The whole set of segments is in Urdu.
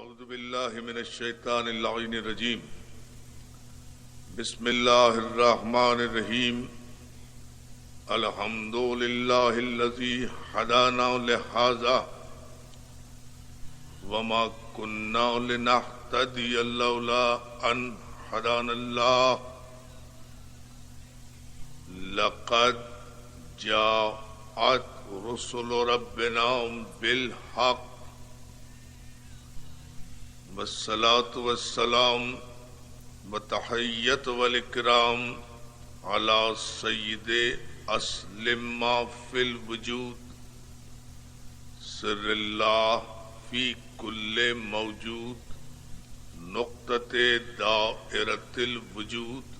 اعوذ باللہ من الشیطان اللعین الرجیم بسم اللہ الرحمن الرحیم الحمد للہ الذی ہدانا لہذا وما كنا لنہتدی لولا ان ہدانا اللہ لقد جاءت رسل ربنا بالحق والصلاة والسلام وتحیت والاکرام علی سید اسلم ما فی الوجود سر اللہ فی کل موجود نقطۃ دائرۃ الوجود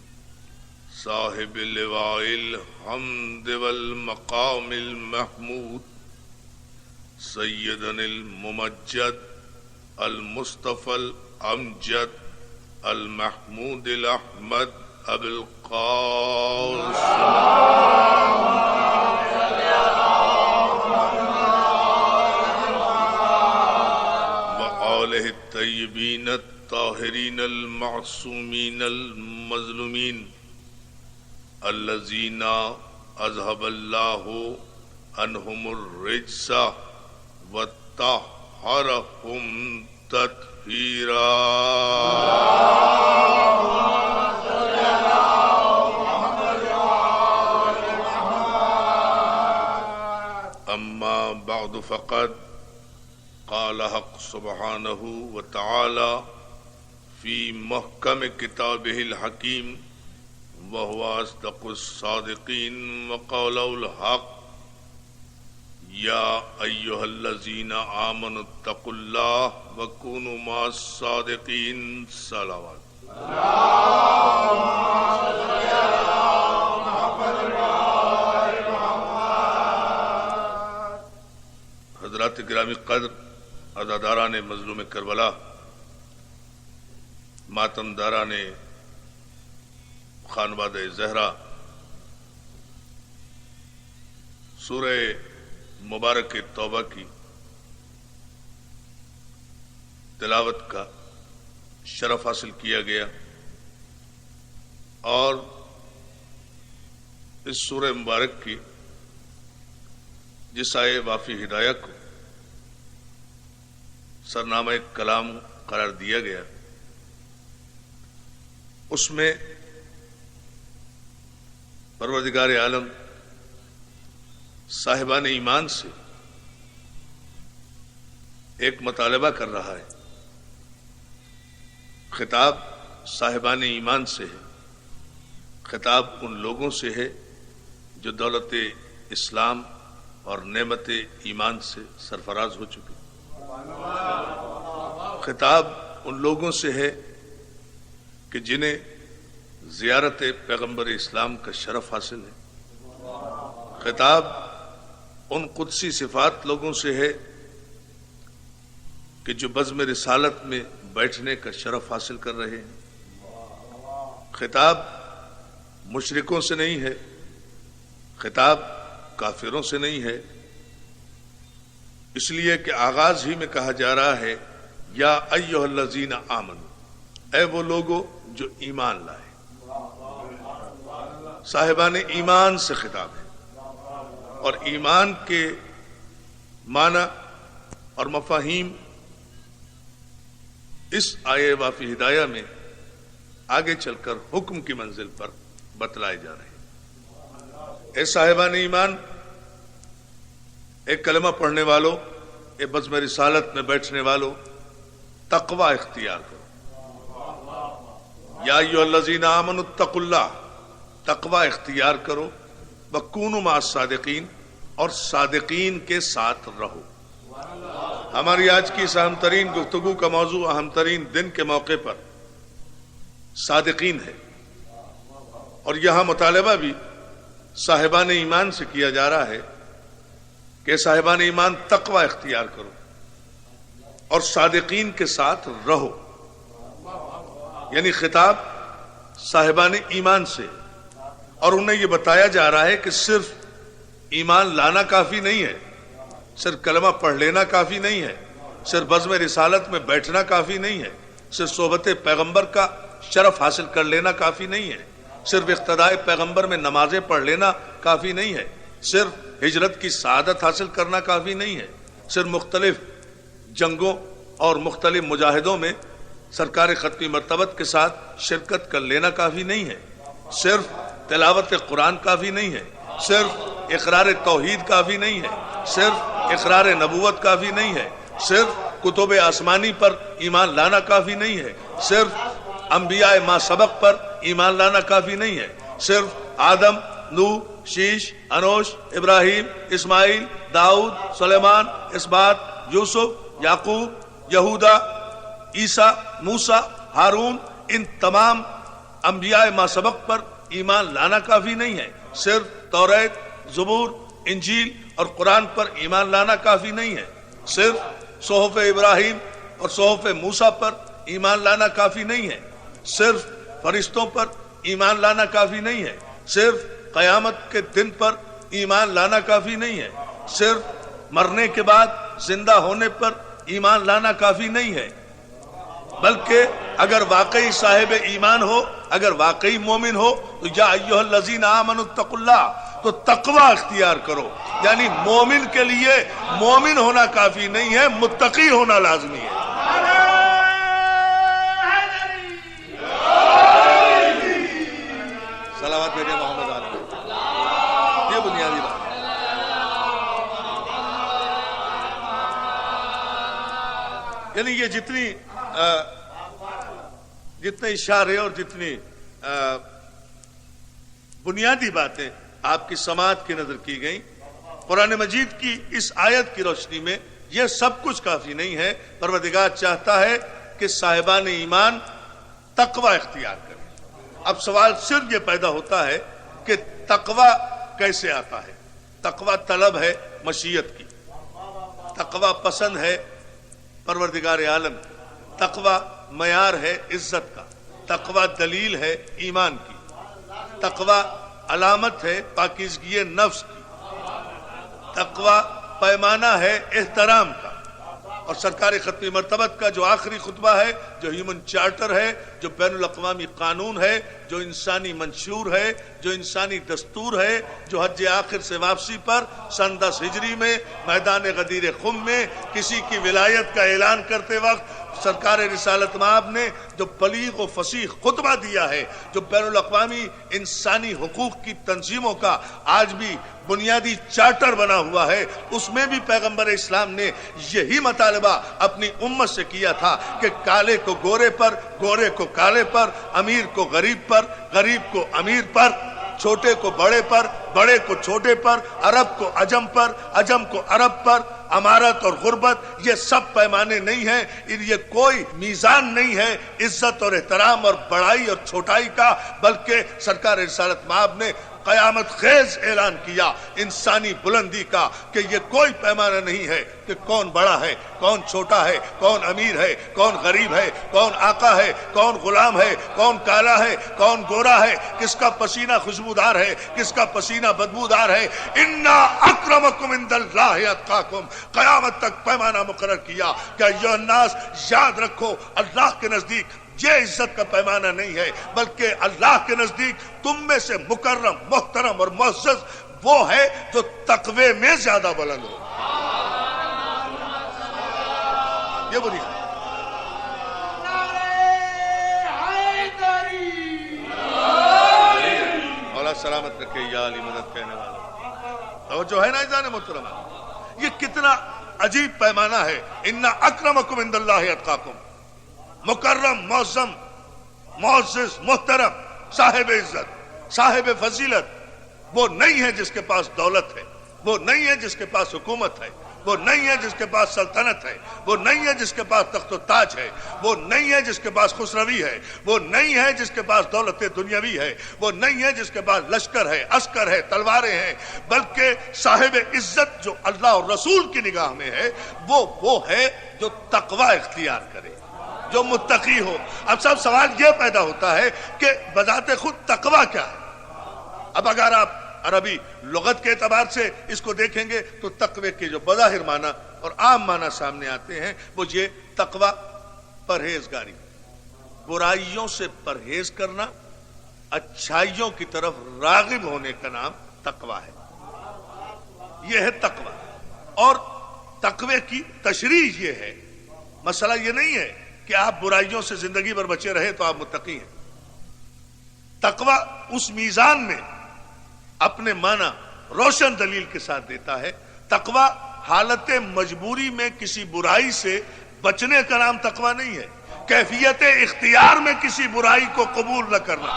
صاحب لواء الحمد والمقام المحمود سیدنا الممجد المصطفى الامجد المحمود الاحمد ابو القاسم وآلہ الطیبین الطاہرین المعصومین المظلومین الذین اذهب اللہ عنہم الرجس وطہرہم تطہیرا اما بعد فقد قال حق سبحانہ وتعالی فی محکم کتابہ الحکیم وهو اصدق الصادقین وقول الحق یا ایھا الذین آمنوا اتقوا اللہ وکونوا مع الصادقین صلوات حضرات گرامی قدر عزاداران مظلوم کربلا ماتم داران خانوادہ زہرا سورہ مبارک توبہ کی تلاوت کا شرف حاصل کیا گیا اور اس سورہ مبارک کی جس آیے وافی ہدایہ کو سرنامہ کلام قرار دیا گیا اس میں پروردگار عالم صاحبان ایمان سے ایک مطالبہ کر رہا ہے. خطاب صاحبان ایمان سے ہے، خطاب ان لوگوں سے ہے جو دولت اسلام اور نعمت ایمان سے سرفراز ہو چکے. خطاب ان لوگوں سے ہے کہ جنہیں زیارت پیغمبر اسلام کا شرف حاصل ہے. خطاب ان قدسی صفات لوگوں سے ہے کہ جو بزم رسالت میں بیٹھنے کا شرف حاصل کر رہے ہیں. خطاب مشرکوں سے نہیں ہے، خطاب کافروں سے نہیں ہے، اس لیے کہ آغاز ہی میں کہا جا رہا ہے یا ایھا الذین آمنوا، اے وہ لوگو جو ایمان لائے. صاحبان ایمان سے خطاب ہے اور ایمان کے معنی اور مفاہیم اس آیے وافی ہدایہ میں آگے چل کر حکم کی منزل پر بتلائے جا رہے ہیں. اے صاحبان ایمان، ایک کلمہ پڑھنے والوں، اے بزم رسالت میں بیٹھنے والوں، تقوی اختیار کرو. یا ایھا الذین آمنوا اتقوا اللہ، تقوی اختیار کرو. وکونوا مع الصادقین، اور صادقین کے ساتھ رہو. ہماری آج کی اس اہم ترین گفتگو کا موضوع اہم ترین دن کے موقع پر صادقین ہے، اور یہاں مطالبہ بھی صاحبان ایمان سے کیا جا رہا ہے کہ صاحبان ایمان تقوی اختیار کرو اور صادقین کے ساتھ رہو. یعنی خطاب صاحبان ایمان سے، اور انہیں یہ بتایا جا رہا ہے کہ صرف ایمان لانا کافی نہیں ہے، صرف کلمہ پڑھ لینا کافی نہیں ہے، صرف بزم رسالت میں بیٹھنا کافی نہیں ہے، صرف صحبت پیغمبر کا شرف حاصل کر لینا کافی نہیں ہے، صرف اقتداء پیغمبر میں نمازیں پڑھ لینا کافی نہیں ہے، صرف ہجرت کی سعادت حاصل کرنا کافی نہیں ہے، صرف مختلف جنگوں اور مختلف مجاہدوں میں سرکار ختمی مرتبت کے ساتھ شرکت کر لینا کافی نہیں ہے، صرف تلاوت قرآن کافی نہیں ہے، صرف اقرار توحید کافی نہیں ہے، صرف اقرار نبوت کافی نہیں ہے، صرف کتب آسمانی پر ایمان لانا کافی نہیں ہے، صرف انبیاء ما سبق پر ایمان لانا کافی نہیں ہے، صرف آدم، نوح، شیش، انوش، ابراہیم، اسماعیل، داؤد، سلیمان، اسبات، یوسف، یعقوب، یہودا، عیسیٰ، موسیٰ، ہارون، ان تمام انبیاء ما سبق پر ایمان لانا کافی نہیں ہے، صرف توریت، زبور، انجیل اور قرآن پر ایمان لانا کافی نہیں ہے، صرف صحف ابراہیم اور صحف موسیٰ پر ایمان لانا کافی نہیں ہے، صرف فرشتوں پر ایمان لانا کافی نہیں ہے، صرف قیامت کے دن پر ایمان لانا کافی نہیں ہے، صرف مرنے کے بعد زندہ ہونے پر ایمان لانا کافی نہیں ہے، بلکہ اگر واقعی صاحب ایمان ہو، اگر واقعی مومن ہو تو یا ایھا الذین آمنوا اتقوا اللہ، تو تقوی اختیار کرو، یعنی مومن کے لیے مومن ہونا کافی نہیں ہے، متقی ہونا لازمی ہے۔ صلوات بھیجیں محمد علیہ، یہ بنیادی بات ہے۔ یعنی یہ جتنے اشارے اور جتنی بنیادی باتیں آپ کی سماعت کی نظر کی گئیں، قرآن مجید کی اس آیت کی روشنی میں یہ سب کچھ کافی نہیں ہے۔ پروردگار چاہتا ہے کہ صاحبان ایمان تقوی اختیار کریں۔ اب سوال صرف یہ پیدا ہوتا ہے کہ تقوی کیسے آتا ہے؟ تقوی طلب ہے مشیت کی، تقوی پسند ہے پروردگار عالم کی، تقوی معیار ہے عزت کا، تقوی دلیل ہے ایمان کی، تقوی علامت ہے پاکیزگی نفس کی، تقوی پیمانہ ہے احترام کا، اور سرکار ختمی مرتبت کا جو آخری خطبہ ہے، جو ہیومن چارٹر ہے، جو بین الاقوامی قانون ہے، جو انسانی منشور ہے، جو انسانی دستور ہے، جو حج آخر سے واپسی پر سن 10 ہجری میں میدان غدیر خم میں کسی کی ولایت کا اعلان کرتے وقت سرکار رسالت مآب نے جو بلیغ و فصیح خطبہ دیا ہے، جو بین الاقوامی انسانی حقوق کی تنظیموں کا آج بھی بنیادی چارٹر بنا ہوا ہے، اس میں بھی پیغمبر اسلام نے یہی مطالبہ اپنی امت سے کیا تھا کہ کالے کو گورے پر، گورے کو کالے پر، امیر کو غریب پر، غریب کو امیر پر، چھوٹے کو بڑے پر، بڑے کو چھوٹے پر، عرب کو عجم پر، عجم کو عرب پر، امارت اور غربت، یہ سب پیمانے نہیں ہیں، یہ کوئی میزان نہیں ہے عزت اور احترام اور بڑائی اور چھوٹائی کا، بلکہ سرکار رسالت مآب نے قیامت خیز اعلان کیا انسانی بلندی کا کہ یہ کوئی پیمانہ نہیں ہے کہ کون بڑا ہے، کون چھوٹا ہے، کون امیر ہے، کون غریب ہے، کون آقا ہے، کون غلام ہے، کون کالا ہے، کون گورا ہے، کس کا پسینہ خوشبودار ہے، کس کا پسینہ بدبودار ہے۔ انا اکرمکم عند اللہ اتقاکم، قیامت تک پیمانہ مقرر کیا کہ ایھا الناس، یاد رکھو اللہ کے نزدیک یہ عزت کا پیمانہ نہیں ہے، بلکہ اللہ کے نزدیک تم میں سے مکرم، محترم اور معزز وہ ہے جو تقوی میں زیادہ بلند ہو۔ یہ بنی مولا سلامت رکھے یا علی مدد کہنے والا، اور جو ہے نا ایزان محترم، یہ کتنا عجیب پیمانہ ہے۔ انا اکرمکم عند اللہ اتقاکم، مکرم، معظم، معزز، محترم، صاحب عزت، صاحب فضیلت وہ نہیں ہے جس کے پاس دولت ہے، وہ نہیں ہے جس کے پاس حکومت ہے، وہ نہیں ہے جس کے پاس سلطنت ہے، وہ نہیں ہے جس کے پاس تخت و تاج ہے، وہ نہیں ہے جس کے پاس خسروی ہے، وہ نہیں ہے جس کے پاس دولت دنیاوی ہے، وہ نہیں ہے جس کے پاس لشکر ہے، عسکر ہے، تلواریں ہیں، بلکہ صاحب عزت جو اللہ اور رسول کی نگاہ میں ہے وہ ہے جو تقوی اختیار کرے، جو متقی ہو۔ اب سب سوال یہ پیدا ہوتا ہے کہ بذات خود تقوی کیا ہے؟ اب اگر آپ عربی لغت کے اعتبار سے اس کو دیکھیں گے تو تقوی کے جو بظاہر معنی اور عام معنی سامنے آتے ہیں، وہ یہ تقوی پرہیزگاری، برائیوں سے پرہیز کرنا، اچھائیوں کی طرف راغب ہونے کا نام تقوی ہے. یہ ہے تقوی. اور تقوی کی تشریح یہ ہے، مسئلہ یہ نہیں ہے کہ آپ برائیوں سے زندگی بھر بچے رہے تو آپ متقی ہیں. تقوی اس میزان میں اپنے معنی روشن دلیل کے ساتھ دیتا ہے. تقوی حالت مجبوری میں کسی برائی سے بچنے کا نام تقوی نہیں ہے، کیفیت اختیار میں کسی برائی کو قبول نہ کرنا.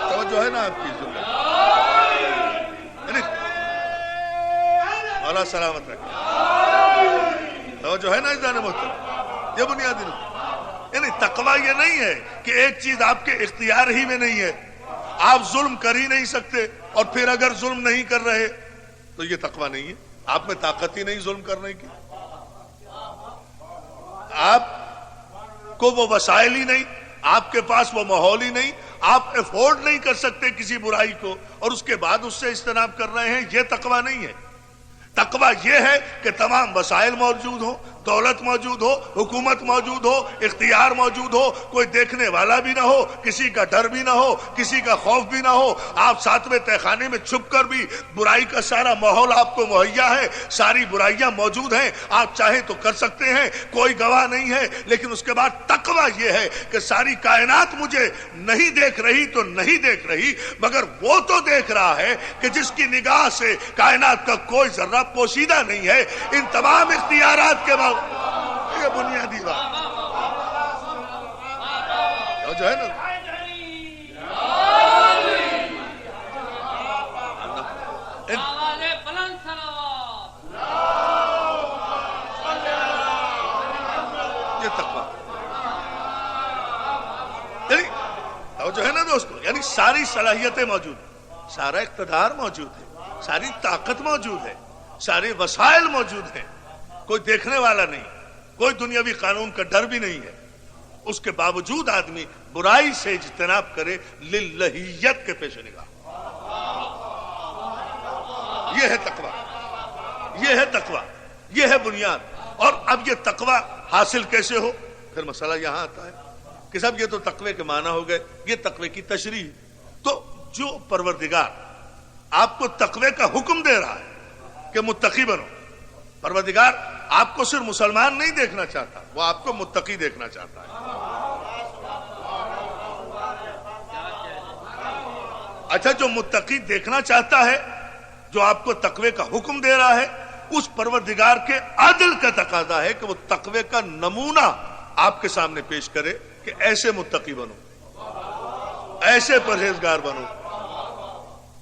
توجہ ہے نا آپ کی؟ مولا سلامت رکھے. توجہ ہے نا اذان محترم؟ یہ بنیادی نقطہ. یعنی تقوی یہ نہیں ہے کہ ایک چیز آپ کے اختیار ہی میں نہیں ہے، آپ ظلم کر ہی نہیں سکتے، اور پھر اگر ظلم نہیں کر رہے تو یہ تقوی نہیں ہے. آپ میں طاقت ہی نہیں ظلم کرنے کی، آپ کو وہ وسائل ہی نہیں، آپ کے پاس وہ ماحول ہی نہیں، آپ افورڈ نہیں کر سکتے کسی برائی کو، اور اس کے بعد اس سے اجتناب کر رہے ہیں. یہ تقوی نہیں ہے. تقوی یہ ہے کہ تمام وسائل موجود ہوں، دولت موجود ہو، حکومت موجود ہو، اختیار موجود ہو، کوئی دیکھنے والا بھی نہ ہو، کسی کا ڈر بھی نہ ہو، کسی کا خوف بھی نہ ہو، آپ ساتویں تہخانے میں چھپ کر بھی برائی کا سارا ماحول آپ کو مہیا ہے، ساری برائیاں موجود ہیں، آپ چاہیں تو کر سکتے ہیں، کوئی گواہ نہیں ہے. لیکن اس کے بعد تقوی یہ ہے کہ ساری کائنات مجھے نہیں دیکھ رہی تو نہیں دیکھ رہی، مگر وہ تو دیکھ رہا ہے کہ جس کی نگاہ سے کائنات کا کوئی ذرہ پوشیدہ نہیں ہے. ان تمام اختیارات کے بعد یہ بنیادی بات جو ہے نا، یہ تقویٰ جو ہے نا دوستو، یعنی ساری صلاحیتیں موجود ہیں، سارا اقتدار موجود ہے، ساری طاقت موجود ہے، سارے وسائل موجود ہیں، کوئی دیکھنے والا نہیں، کوئی دنیاوی قانون کا ڈر بھی نہیں ہے. اس کے باوجود آدمی برائی سے اجتناب کرے للہیت کے پیش نگاہ. یہ ہے تقوی، یہ ہے تقوی، یہ ہے بنیاد. اور اب یہ تقوی حاصل کیسے ہو؟ پھر مسئلہ یہاں آتا ہے کہ صاحب یہ تو تقوی کے معنی ہو گئے، یہ تقوی کی تشریح. تو جو پروردگار آپ کو تقوی کا حکم دے رہا ہے کہ متقی بنو، پروردگار آپ کو صرف مسلمان نہیں دیکھنا چاہتا، وہ آپ کو متقی دیکھنا چاہتا ہے. اچھا، جو متقی دیکھنا چاہتا ہے، جو آپ کو تقوی کا حکم دے رہا ہے، اس پروردگار کے عدل کا تقاضا ہے کہ وہ تقوی کا نمونہ آپ کے سامنے پیش کرے کہ ایسے متقی بنو، ایسے پرہیزگار بنو.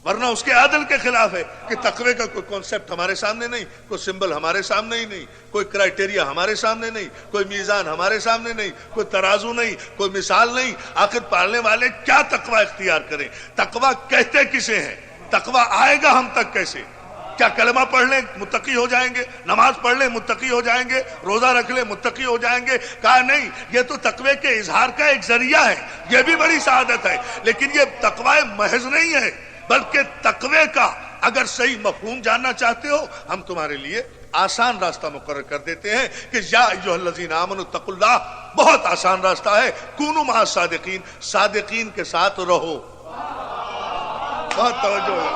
ورنہ اس کے عدل کے خلاف ہے کہ تقوی کا کوئی کانسیپٹ ہمارے سامنے نہیں، کوئی سمبل ہمارے سامنے ہی نہیں، کوئی کرائٹیریا ہمارے سامنے نہیں، کوئی میزان ہمارے سامنے نہیں، کوئی ترازو نہیں، کوئی مثال نہیں. آخر پالنے والے کیا تقوی اختیار کریں؟ تقوی کہتے کسے ہیں؟ تقوی آئے گا ہم تک کیسے؟ کیا کلمہ پڑھ لیں متقی ہو جائیں گے؟ نماز پڑھ لیں متقی ہو جائیں گے؟ روزہ رکھ لیں متقی ہو جائیں گے؟ کہا نہیں، یہ تو تقوی کے اظہار کا ایک ذریعہ ہے، یہ بھی بڑی سعادت ہے، لیکن یہ تقوی محض نہیں ہے، بلکہ تقوی کا اگر صحیح مفہوم جاننا چاہتے ہو، ہم تمہارے لیے آسان راستہ مقرر کر دیتے ہیں کہ یا ایھا الذین آمنوا اتقوا اللہ. بہت آسان راستہ ہے، کونوا مع الصادقین، صادقین کے ساتھ رہو. بہت توجہ ہے.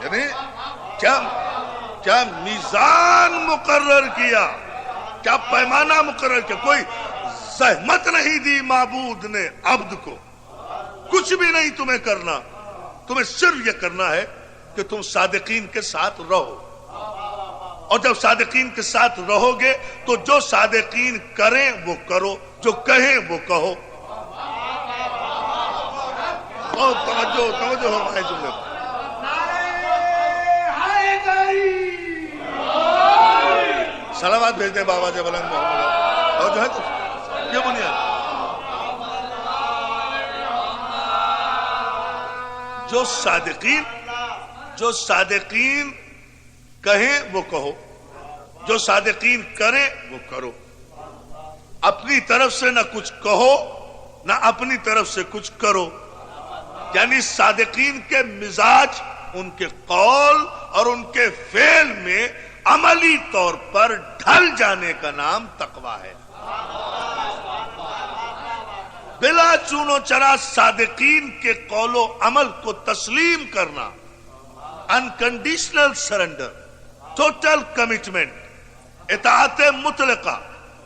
یعنی کیا میزان مقرر کیا، کیا پیمانہ مقرر کیا. کوئی زحمت نہیں دی معبود نے عبد کو، کچھ بھی نہیں تمہیں کرنا، تمہیں صرف یہ کرنا ہے کہ تم صادقین کے ساتھ رہو. اور جب صادقین کے ساتھ رہو گے تو جو صادقین کریں وہ کرو، جو کہیں وہ کہو. بہت توجہ ہو ہمارے جملے پر. صلوات بھیج دیں بابا جی بلند محمد. اور جو ہے تو یہ بنیاد، جو صادقین کہیں وہ کہو، جو صادقین کریں وہ کرو. اپنی طرف سے نہ کچھ کہو نہ اپنی طرف سے کچھ کرو. یعنی صادقین کے مزاج ان کے قول اور ان کے فعل میں عملی طور پر ڈھل جانے کا نام تقوی ہے. بلا چون و چرا صادقین کے قول و عمل کو تسلیم کرنا، انکنڈیشنل سرنڈر، ٹوٹل کمٹمنٹ، اطاعت مطلقہ،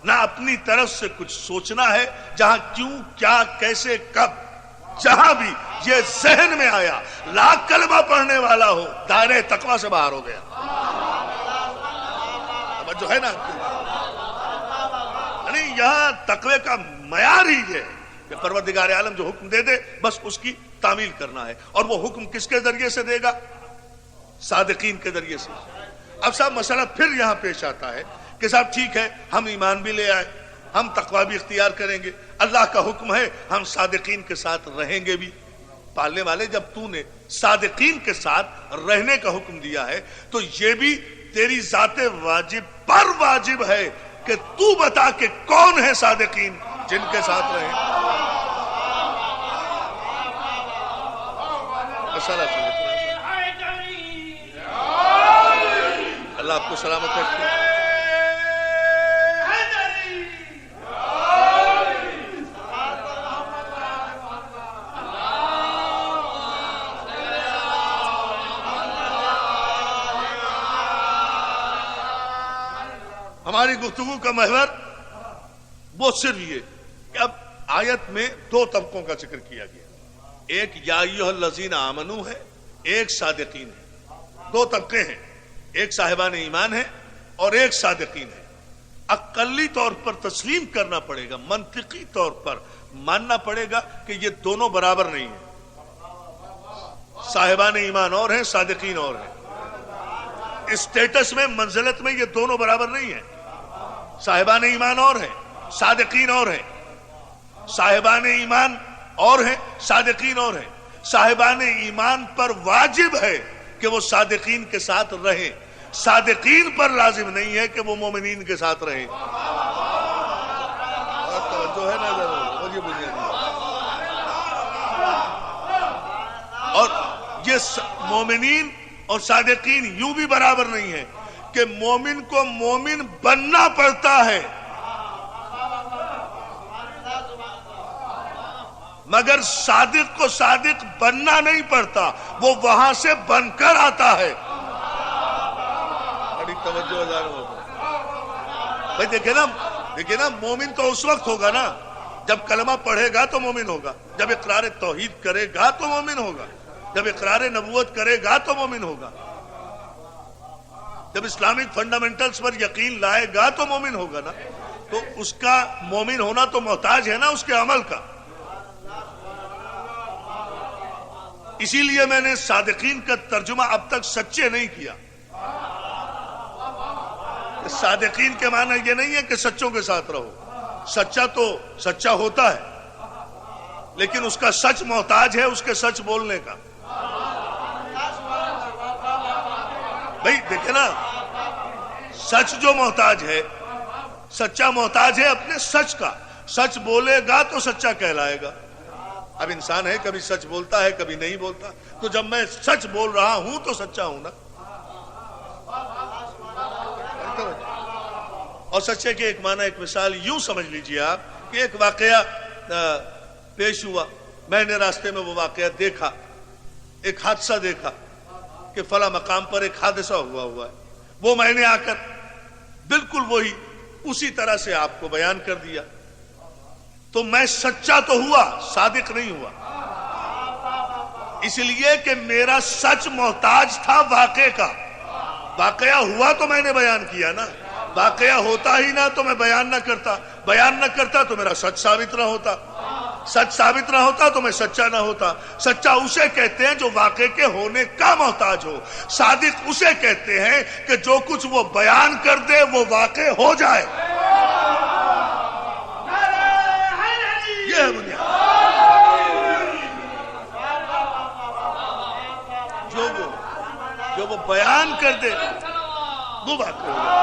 نہ اپنی طرف سے کچھ سوچنا ہے، جہاں کیوں کیا کیسے کب، جہاں بھی یہ ذہن میں آیا لاکھ کلمہ پڑھنے والا ہو دائرہ تقوی سے باہر ہو گیا. جو ہے نا یعنی یہاں تقوی کا معیار ہی یہ ہے کہ پروردگار عالم جو حکم دے دے بس اس کی تعمیل کرنا ہے. اور وہ حکم کس کے ذریعے سے دے گا؟ صادقین کے ذریعے سے. اب صاحب مسئلہ پھر یہاں پیش آتا ہے کہ صاحب ٹھیک ہے، ہم ایمان بھی لے آئے، ہم تقوی بھی اختیار کریں گے، اللہ کا حکم ہے ہم صادقین کے ساتھ رہیں گے بھی. پالنے والے، جب تو نے صادقین کے ساتھ رہنے کا حکم دیا ہے تو یہ بھی تیری ذات واجب پر واجب ہے کہ تو بتا کہ کون ہے صادقین جن کے ساتھ رہیں. اللہ آپ کو سلامت رکھے. ہماری گفتگو کا محور وہ صرف یہ کہ اب آیت میں دو طبقوں کا ذکر کیا گیا، ایک یا ایھا الذین آمنو ہے، ایک صادقین ہے. دو طبقے ہیں، ایک صاحبان ایمان ہے اور ایک صادقین ہے. اقلی طور پر تسلیم کرنا پڑے گا، منطقی طور پر ماننا پڑے گا کہ یہ دونوں برابر نہیں ہیں. صاحبان ایمان اور ہیں، صادقین اور ہیں. اسٹیٹس میں، منزلت میں یہ دونوں برابر نہیں ہیں. صاحبان ایمان اور ہیں، صادقین اور ہیں. صاحبان ایمان اور ہیں، صادقین اور ہیں. صاحبان ایمان پر واجب ہے کہ وہ صادقین کے ساتھ رہیں، صادقین پر لازم نہیں ہے کہ وہ مومنین کے ساتھ رہیں. توجہ ہے نا اور یہ مومنین اور صادقین یوں بھی برابر نہیں ہے کہ مومن کو مومن بننا پڑتا ہے مگر صادق کو صادق بننا نہیں پڑتا، وہ وہاں سے بن کر آتا ہے. بڑی توجہ بھائی. دیکھیں نا مومن تو اس وقت ہوگا نا جب کلمہ پڑھے گا تو مومن ہوگا، جب اقرار توحید کرے گا تو مومن ہوگا، جب اقرار نبوت کرے گا تو مومن ہوگا، جب اسلامک فنڈامنٹلز پر یقین لائے گا تو مومن ہوگا نا. تو اس کا مومن ہونا تو محتاج ہے نا اس کے عمل کا. اسی لیے میں نے صادقین کا ترجمہ اب تک سچے نہیں کیا. صادقین کے معنی یہ نہیں ہے کہ سچوں کے ساتھ رہو. سچا تو سچا ہوتا ہے لیکن اس کا سچ محتاج ہے اس کے سچ بولنے کا. بھائی دیکھیں نا، سچ جو محتاج ہے، سچا محتاج ہے اپنے سچ کا. سچ بولے گا تو سچا کہلائے گا. اب انسان ہے کبھی سچ بولتا ہے کبھی نہیں بولتا، تو جب میں سچ بول رہا ہوں تو سچا ہوں نا. اور سچے کے ایک معنی، ایک مثال یوں سمجھ لیجئے آپ کہ ایک واقعہ پیش ہوا، میں نے راستے میں وہ واقعہ دیکھا، ایک حادثہ دیکھا کہ فلاں مقام پر ایک حادثہ ہوا ہے. وہ میں نے آ کر بالکل وہی اسی طرح سے آپ کو بیان کر دیا. تو میں سچا تو ہوا، صادق نہیں ہوا، اس لیے کہ میرا سچ محتاج تھا واقعے کا. واقعہ ہوا تو میں نے بیان کیا نا، واقعہ ہوتا ہی نہ تو میں بیان نہ کرتا، بیان نہ کرتا تو میرا سچ ثابت نہ ہوتا، سچ ثابت نہ ہوتا تو میں سچا نہ ہوتا. سچا اسے کہتے ہیں جو واقعے کے ہونے کا محتاج ہو. صادق اسے کہتے ہیں کہ جو کچھ وہ بیان کر دے وہ واقع ہو جائے. یہ ہے بنیاد. جو وہ بیان کر دے وہ واقع ہو جائے.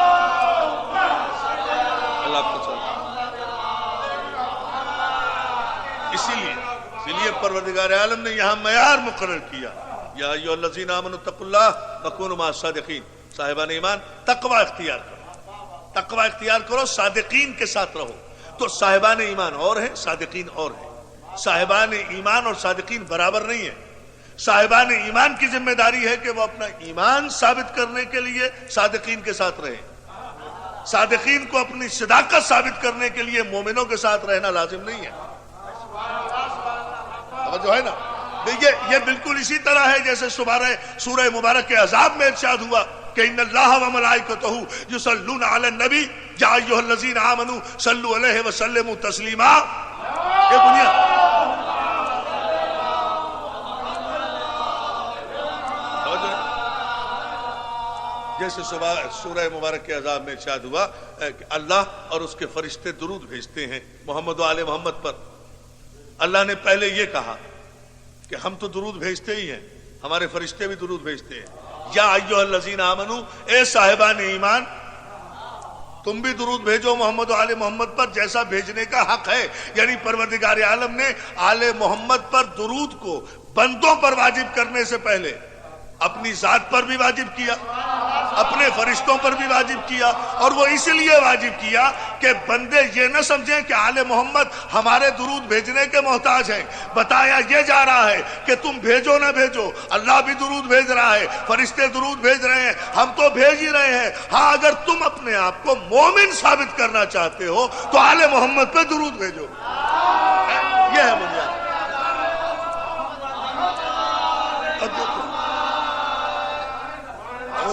اللہ آپ کو چاہیے. اسی لیے پروردگار عالم نے یہاں معیار مقرر کیا. یا ایھا الذین آمنوا اتقوا اللہ وکونوا مع الصادقین، صاحبان ایمان تقوی اختیار کرو، تقوی اختیار کرو، صادقین کے ساتھ رہو۔ تو صاحبان ایمان اور ہیں، صادقین اور ہیں۔ صاحبان ایمان اور صادقین برابر نہیں ہیں۔ صاحبان ایمان کی ذمہ داری ہے کہ وہ اپنا ایمان ثابت کرنے کے لیے صادقین کے ساتھ رہیں، صادقین کو اپنی صداقت ثابت کرنے کے لیے مومنوں کے ساتھ رہنا لازم نہیں ہے۔ جو ہے نا، دیکھیے یہ بالکل اسی طرح ہے جیسے سورہ مبارک کے احزاب میں ارشاد ہوا کہ ان اللہ و ملائکتہ یصلون علی النبی یا ایھا الذین آمنوا صلوا علیہ وسلموا تسلیما۔ یہ بنیاد جیسے سورہ مبارک کے احزاب میں ارشاد ہوا کہ اللہ اور اس کے فرشتے درود بھیجتے ہیں محمد و آل محمد پر۔ اللہ نے پہلے یہ کہا کہ ہم تو درود بھیجتے ہی ہیں، ہمارے فرشتے بھی درود بھیجتے ہیں۔ یا ایھا الذین آمنو، اے صاحبان ایمان تم بھی درود بھیجو محمد و آل محمد پر جیسا بھیجنے کا حق ہے۔ یعنی پروردگار عالم نے آل محمد پر درود کو بندوں پر واجب کرنے سے پہلے اپنی ذات پر بھی واجب کیا، اپنے فرشتوں پر بھی واجب کیا، اور وہ اس لیے واجب کیا کہ بندے یہ نہ سمجھیں کہ آل محمد ہمارے درود بھیجنے کے محتاج ہیں۔ بتایا یہ جا رہا ہے کہ تم بھیجو نہ بھیجو، اللہ بھی درود بھیج رہا ہے، فرشتے درود بھیج رہے ہیں، ہم تو بھیج ہی رہے ہیں۔ ہاں اگر تم اپنے آپ کو مومن ثابت کرنا چاہتے ہو تو آل محمد پہ درود بھیجو۔ یہ ہے بنیاد۔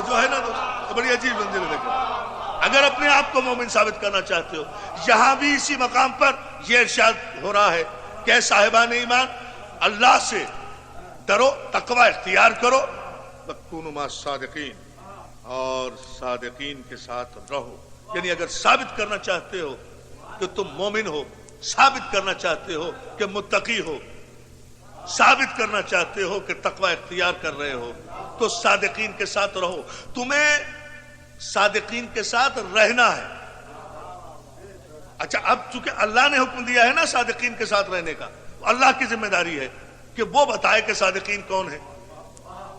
جو ہے نا بڑی عجیب منزل ہے۔ دیکھو اگر اپنے آپ کو مومن ثابت کرنا چاہتے ہو، یہاں بھی اسی مقام پر یہ ارشاد ہو رہا ہے کہ صاحبان ایمان اللہ سے ڈرو، تقوی اختیار کرو، وَكُونُوا مَعَ الصَّادِقِينَ، اور صادقین کے ساتھ رہو۔ یعنی اگر ثابت کرنا چاہتے ہو کہ تم مومن ہو، ثابت کرنا چاہتے ہو کہ متقی ہو، ثابت کرنا چاہتے ہو کہ تقوی اختیار کر رہے ہو، تو صادقین کے ساتھ رہو۔ تمہیں صادقین کے ساتھ رہنا ہے۔ اچھا اب چونکہ اللہ نے حکم دیا ہے نا صادقین کے ساتھ رہنے کا، اللہ کی ذمہ داری ہے کہ وہ بتائے کہ صادقین کون ہیں۔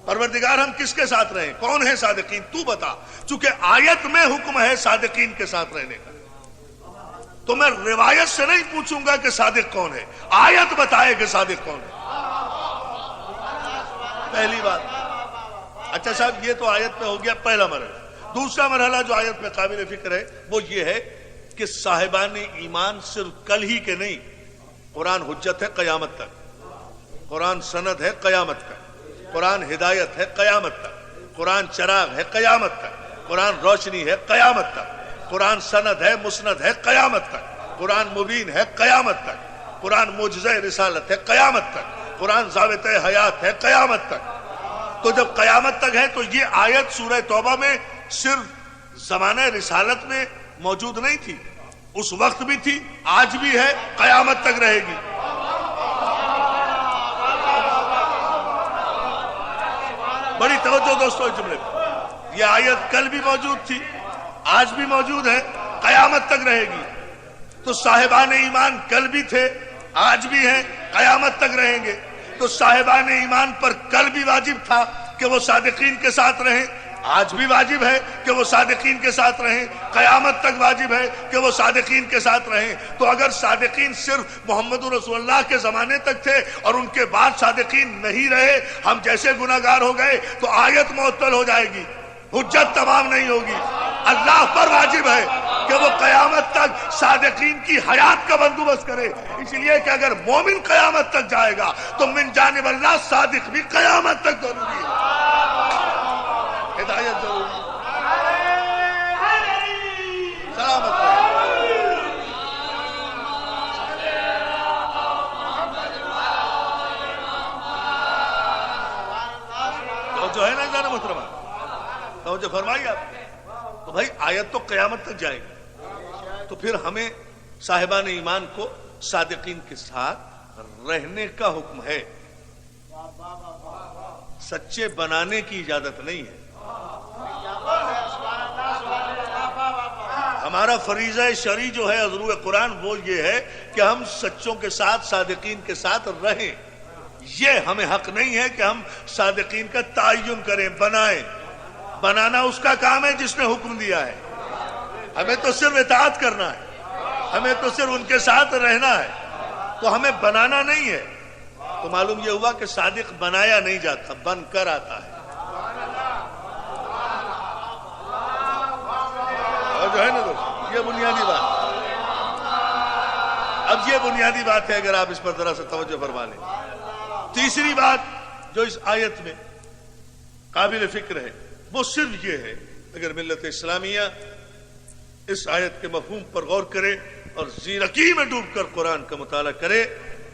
پروردگار ہم کس کے ساتھ رہیں، کون ہیں صادقین، تو بتا۔ چونکہ آیت میں حکم ہے صادقین کے ساتھ رہنے کا، تو میں روایت سے نہیں پوچھوں گا کہ صادق کون ہے، آیت بتائے کہ صادق کون ہے۔ پہلی بات۔ اچھا صاحب یہ تو آیت میں ہو گیا پہلا مرحلہ۔ دوسرا مرحلہ جو آیت میں قابل فکر ہے وہ یہ ہے کہ صاحبان ایمان صرف کل ہی کے نہیں، قرآن حجت ہے قیامت تک، قرآن سند ہے قیامت تک، قرآن ہدایت ہے قیامت تک، قرآن چراغ ہے قیامت تک، قرآن روشنی ہے قیامت تک، قرآن سند ہے مسند ہے قیامت تک، قرآن مبین ہے قیامت تک، قرآن معجزہ رسالت ہے قیامت تک، قرآن ضابطہ حیات ہے قیامت تک۔ تو جب قیامت تک ہے تو یہ آیت سورہ توبہ میں صرف زمانہ رسالت میں موجود نہیں تھی، اس وقت بھی تھی، آج بھی ہے، قیامت تک رہے گی۔ بڑی توجہ دوستو اس جملے پہ، یہ آیت کل بھی موجود تھی، آج بھی موجود ہے، قیامت تک رہے گی۔ تو صاحبان ایمان کل بھی تھے، آج بھی ہیں، قیامت تک رہیں گے۔ تو صاحبان ایمان پر کل بھی واجب تھا کہ وہ صادقین کے ساتھ رہیں، آج بھی واجب ہے کہ وہ صادقین کے ساتھ رہیں، قیامت تک واجب ہے کہ وہ صادقین کے ساتھ رہیں۔ تو اگر صادقین صرف محمد رسول اللہ کے زمانے تک تھے اور ان کے بعد صادقین نہیں رہے، ہم جیسے گناہگار ہو گئے، تو آیت معطل ہو جائے گی، حجت تمام نہیں ہوگی۔ اللہ پر واجب ہے کہ وہ قیامت تک صادقین کی حیات کا بندوبست کرے، اس لیے کہ اگر مومن قیامت تک جائے گا تو من جانب اللہ صادق بھی قیامت تک ضروری ہے، ہدایت ضروری ہے۔ سلامت رہے۔ تو جو ہے نا جانا محترمہ، توجہ فرمائیے آپ، تو بھائی آیت تو قیامت تک جائے گی، تو پھر ہمیں صاحبان ایمان کو صادقین کے ساتھ رہنے کا حکم ہے، سچے بنانے کی اجازت نہیں ہے۔ ہمارا فریضہ شرعی جو ہے حضور قرآن وہ یہ ہے کہ ہم سچوں کے ساتھ صادقین کے ساتھ رہیں، یہ ہمیں حق نہیں ہے کہ ہم صادقین کا تعین کریں، بنائیں۔ بنانا اس کا کام ہے جس نے حکم دیا ہے، ہمیں تو صرف اطاعت کرنا ہے، ہمیں تو صرف ان کے ساتھ رہنا ہے، تو ہمیں بنانا نہیں ہے۔ تو معلوم یہ ہوا کہ صادق بنایا نہیں جاتا، بن کر آتا ہے۔ اور جو ہے نا دوست، یہ بنیادی بات، اب یہ بنیادی بات ہے، اگر آپ اس پر ذرا سے توجہ فرما لیں۔ تیسری بات جو اس آیت میں قابل فکر ہے وہ صرف یہ ہے، اگر ملت اسلامیہ اس آیت کے مفہوم پر غور کرے اور زیرکی میں ڈوب کر قرآن کا مطالعہ کرے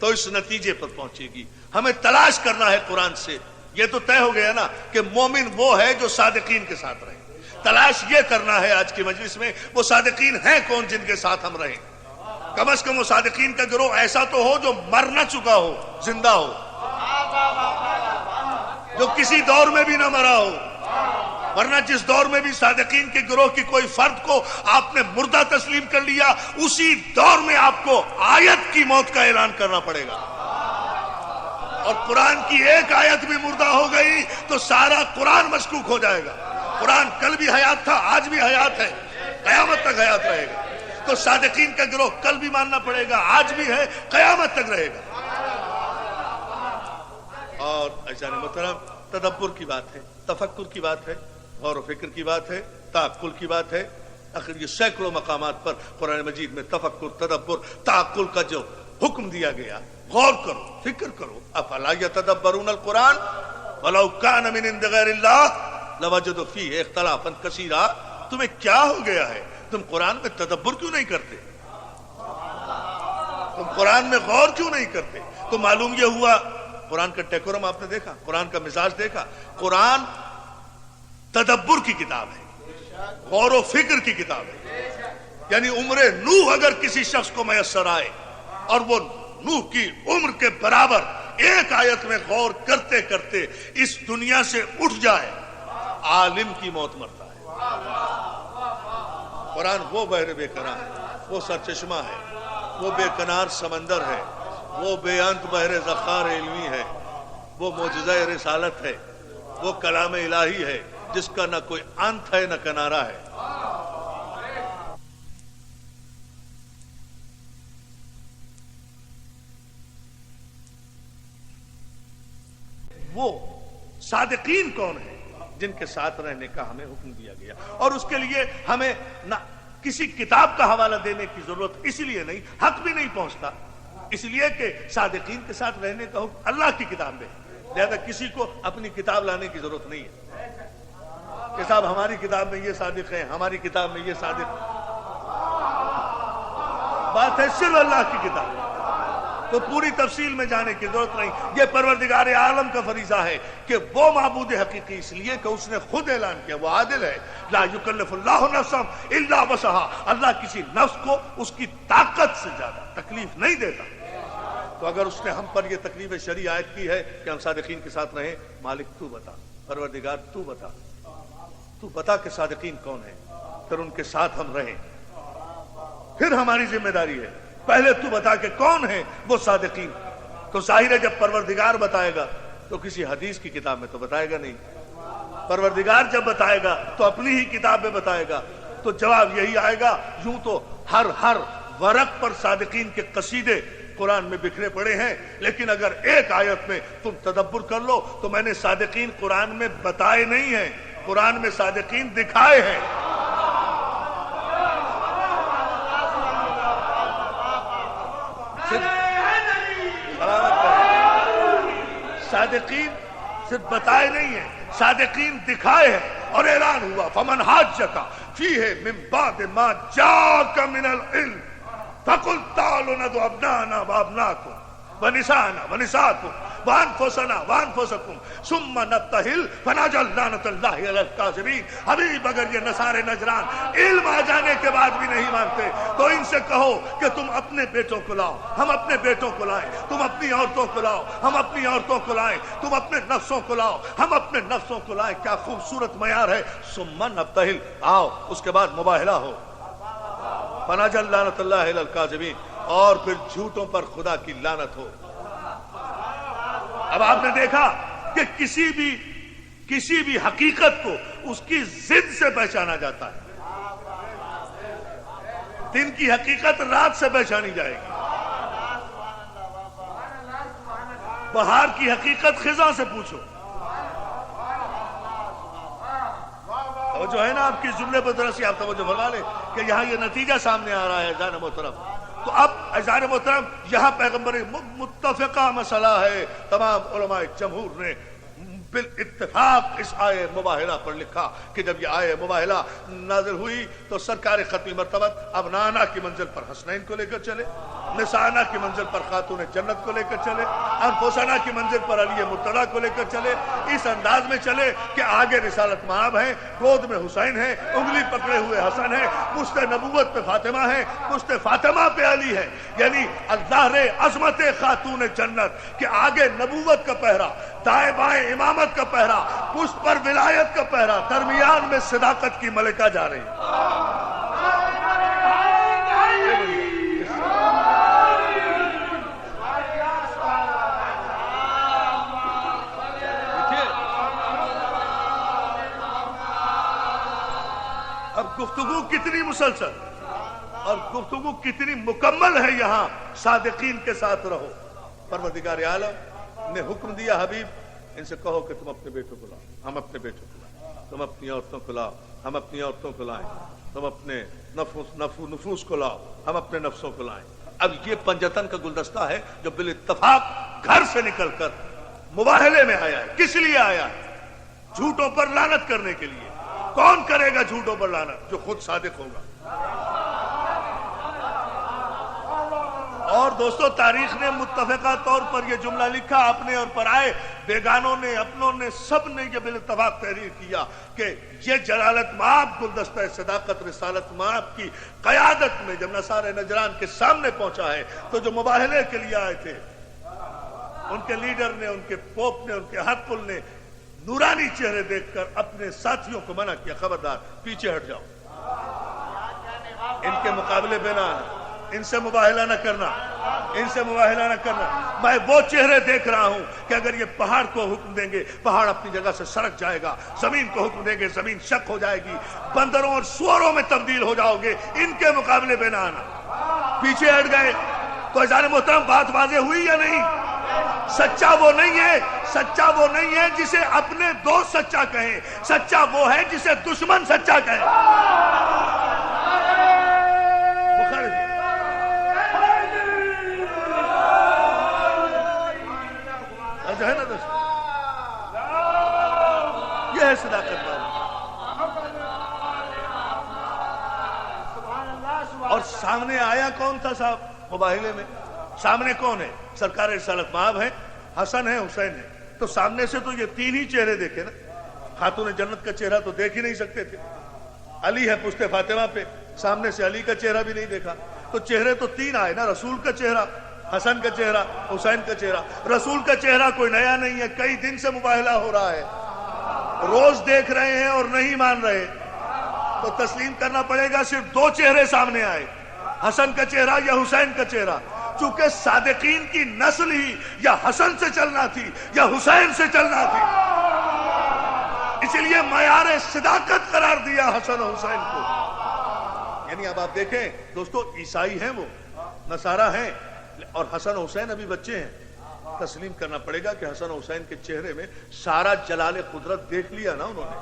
تو اس نتیجے پر پہنچے گی۔ ہمیں تلاش کرنا ہے قرآن سے، یہ تو طے ہو گیا نا کہ مومن وہ ہے جو صادقین کے ساتھ رہے۔ تلاش یہ کرنا ہے آج کی مجلس میں وہ صادقین ہیں کون جن کے ساتھ ہم رہیں۔ کم از کم وہ صادقین کا گروہ ایسا تو ہو جو مر نہ چکا ہو، زندہ ہو، جو کسی دور میں بھی نہ مرا ہو، ورنہ جس دور میں بھی صادقین کے گروہ کی کوئی فرد کو آپ نے مردہ تسلیم کر لیا، اسی دور میں آپ کو آیت کی موت کا اعلان کرنا پڑے گا۔ اور قرآن کی ایک آیت بھی مردہ ہو گئی تو سارا قرآن مشکوک ہو جائے گا۔ قرآن کل بھی حیات تھا، آج بھی حیات ہے، قیامت تک حیات رہے گا۔ تو صادقین کا گروہ کل بھی ماننا پڑے گا، آج بھی ہے، قیامت تک رہے گا۔ اور عزیزان محترم، تدبر کی بات ہے، تفکر کی بات ہے، غور و فکر کی بات ہے، تعقل کی بات ہے۔ آخر یہ سینکڑوں مقامات پر قرآن مجید میں تفکر، تدبر، تعقل کا جو حکم دیا گیا، غور کرو، فکر کرو۔ افلا یتدبرون القرآن ولو کان من عند غیر اللہ لوجدوا فیہ اختلافا کثیرا۔ تمہیں کیا ہو گیا ہے؟ تم قرآن میں تدبر کیوں نہیں کرتے؟ تم قرآن میں غور کیوں نہیں کرتے؟ تو معلوم یہ ہوا، قرآن کا ڈیکورم آپ نے دیکھا، قرآن کا مزاج دیکھا۔ قرآن تدبر کی کتاب ہے، غور و فکر کی کتاب ہے۔ یعنی عمر نوح اگر کسی شخص کو میسر آئے اور وہ نوح کی عمر کے برابر ایک آیت میں غور کرتے کرتے اس دنیا سے اٹھ جائے، عالم کی موت مرتا ہے۔ قرآن وہ بحر بے کنار ہے، وہ سرچشمہ ہے، وہ بے کنار سمندر ہے، وہ بے انت بحر ذخار علمی ہے، وہ معجزہ رسالت ہے، وہ کلام الہی ہے جس کا نہ کوئی انت ہے نہ کنارہ ہے۔ وہ صادقین کون ہیں جن کے ساتھ رہنے کا ہمیں حکم دیا گیا، اور اس کے لیے ہمیں نہ کسی کتاب کا حوالہ دینے کی ضرورت اس لیے نہیں، حق بھی نہیں پہنچتا، اس لیے کہ صادقین کے ساتھ رہنے کا حکم اللہ کی کتاب میں، لہذا کسی کو اپنی کتاب لانے کی ضرورت نہیں ہے کہ صاحب ہماری کتاب میں یہ صادق ہے، ہماری کتاب میں یہ صادق۔ بات ہے صرف اللہ کی کتاب، تو پوری تفصیل میں جانے کی ضرورت نہیں۔ یہ پروردگار عالم کا فریضہ ہے کہ وہ معبود حقیقی اس لیے کہ اس نے خود اعلان کیا، وہ عادل ہے۔ لا یکلف اللہ نفسا الا وسعها، اللہ کسی نفس کو اس کی طاقت سے زیادہ تکلیف نہیں دیتا۔ تو اگر اس نے ہم پر یہ تکلیف شرعی عائد کی ہے کہ ہم صادقین کے ساتھ رہیں، مالک تو بتا، پروردگار تو بتا، تو بتا کہ صادقین کون ہیں، پھر ان کے ساتھ ہم رہیں، پھر ہماری ذمہ داری ہے۔ پہلے تو بتا کہ کون ہیں وہ صادقین۔ تو ظاہر ہے جب پروردگار بتائے گا تو کسی حدیث کی کتاب میں تو بتائے گا نہیں، پروردگار جب بتائے گا تو اپنی ہی کتاب میں بتائے گا۔ تو جواب یہی آئے گا، یوں تو ہر ورق پر صادقین کے قصیدے قرآن میں بکھرے پڑے ہیں، لیکن اگر ایک آیت میں تم تدبر کر لو تو میں نے صادقین قرآن میں بتائے نہیں ہیں، قرآن میں صادقین دکھائے ہیں۔ صادقین صرف بتائے نہیں ہیں، صادقین دکھائے ہیں، اور اعلان ہوا فمن حاجک فیہ من بعد ما جاءک من العلم فقل تعالوا ندعو ابناءنا وابناءکم ونساءنا ونساءکم وانفسنا وانفسکم ثم نبتہل فنجعل لعنۃ اللہ علی الکاذبین۔ حبیب اگر یہ نصارے نجران علم آ جانے کے بعد بھی نہیں مانتے تو ان سے کہو کہ تم اپنے بیٹوں کو لاؤ، ہم اپنے بیٹوں کو لائیں، تم اپنی عورتوں کو لاؤ، ہم اپنی عورتوں کو لائیں، تم اپنے نفسوں کو لاؤ، ہم اپنے نفسوں کو لائیں۔ کیا خوبصورت معیار ہے، ثم نبتہل، آؤ اس کے بعد مباہلہ ہو، فنجعل لعنۃ اللہ علی الکاذبین، اور پھر جھوٹوں پر خدا کی لعنت ہو۔ اب آپ نے دیکھا کہ کسی بھی حقیقت کو اس کی ضد سے پہچانا جاتا ہے. دن کی حقیقت رات سے پہچانی جائے گی. بہار کی حقیقت خزاں سے پوچھو. جو ہے نا آپ کی جملے پر ذرا سی آپ توجہ فرما لیں کہ یہاں یہ نتیجہ سامنے آ رہا ہے اذان محترم. تو اب اذان محترم یہاں پیغمبر متفقہ مسئلہ ہے. تمام علماء جمہور نے بالاتفاق اس آیے مباہلہ پر لکھا کہ جب یہ آیے مباہلہ نازل ہوئی تو سرکار ختمی مرتبت اب نانا کی منزل پر حسنین کو لے کر چلے, نسانا کی منزل پر خاتون جنت کو لے کر چلے, انفسنا کی منزل پر علی مرتضیٰ کو لے کر چلے. اس انداز میں چلے کہ آگے رسالت مآب ہے, گود میں حسین ہے, انگلی پکڑے ہوئے حسن ہے, پشت نبوت پہ فاطمہ ہے, پشت فاطمہ پہ علی ہے. یعنی اللہ عظمت خاتون جنت کہ آگے نبوت کا پہرا, دائیں بائیں امامت کا پہرا, پشت پر ولایت کا پہرا, درمیان میں صداقت کی ملکہ جا رہی ہے. اب گفتگو کتنی مسلسل اور گفتگو کتنی مکمل ہے. یہاں صادقین کے ساتھ رہو. پروردگار عالم نے حکم دیا حبیب ان سے کہو کہ تم اپنے بیٹوں کو لاؤ, ہم اپنے بیٹوں کو لائیں, تم اپنی عورتوں کو لاؤ, ہم اپنی عورتوں کو لائیں, تم اپنے نفوس کو لاؤ, ہم اپنے نفسوں کو لائیں. اب یہ پنجتن کا گلدستہ ہے جو بالاتفاق گھر سے نکل کر مباہلے میں آیا ہے. کس لیے آیا ہے؟ جھوٹوں پر لعنت کرنے کے لیے. کون کرے گا جھوٹوں پر لعنت؟ جو خود صادق ہوگا. اور دوستو تاریخ نے متفقہ طور پر یہ جملہ لکھا, اپنے اور پرائے, بیگانوں نے, اپنوں نے, سب نے یہ بالاتفاق تحریر کیا کہ یہ جلالت مآب گلدستہ صداقت رسالت مآب کی قیادت میں جب نصارے نجران کے سامنے پہنچا ہے تو جو مباہلے کے لیے آئے تھے ان کے لیڈر نے, ان کے پوپ نے, ان کے ہر کل نے نورانی چہرے دیکھ کر اپنے ساتھیوں کو منع کیا, خبردار پیچھے ہٹ جاؤ, ان کے مقابلے میں نہ آنا, ان سے مباہلہ نہ کرنا, ان سے مباہلہ نہ کرنا. میں وہ چہرے دیکھ رہا ہوں کہ اگر یہ پہاڑ کو حکم دیں گے پہاڑ اپنی جگہ سے سرک جائے گا, زمین کو حکم دیں گے زمین شک ہو جائے گی, بندروں اور سوروں میں تبدیل ہو جاؤ گے, ان کے مقابلے میں نہ آنا. پیچھے ہٹ گئے. تو اذان محترم بات واضح ہوئی یا نہیں؟ سچا وہ نہیں ہے, سچا وہ نہیں ہے جسے اپنے دوست سچا کہیں, سچا وہ ہے جسے دشمن سچا کہیں. جو ہے نا دوست, یہ ہے صداقت والی. اور سامنے آیا کون تھا صاحب مباہلے میں؟ سامنے کون ہے؟ سرکار رسالت مآب ہے, حسن ہے, حسین ہے. تو سامنے سے تو یہ تین ہی چہرے دیکھے نا. خاتون جنت کا چہرہ تو دیکھ ہی نہیں سکتے تھے. علی ہے پشت فاطمہ پہ, سامنے سے علی کا چہرہ بھی نہیں دیکھا. تو چہرے تو تین آئے نا, رسول کا چہرہ, حسن کا چہرہ, حسین کا چہرہ. رسول کا چہرہ کوئی نیا نہیں ہے, کئی دن سے مباہلہ ہو رہا ہے, روز دیکھ رہے ہیں اور نہیں مان رہے. تو تسلیم کرنا پڑے گا صرف دو چہرے سامنے آئے, حسن کا چہرہ یا حسین کا چہرہ. چونکہ صادقین کی نسل ہی یا حسن سے چلنا تھی یا حسین سے چلنا تھی, اس لیے معیار صداقت قرار دیا حسن و حسین کو. یعنی اب آپ دیکھیں دوستو, عیسائی ہیں وہ, نصارہ ہیں, اور حسن و حسین ابھی بچے ہیں. تسلیم کرنا پڑے گا کہ حسن و حسین کے چہرے میں سارا جلال قدرت دیکھ لیا نا انہوں نے,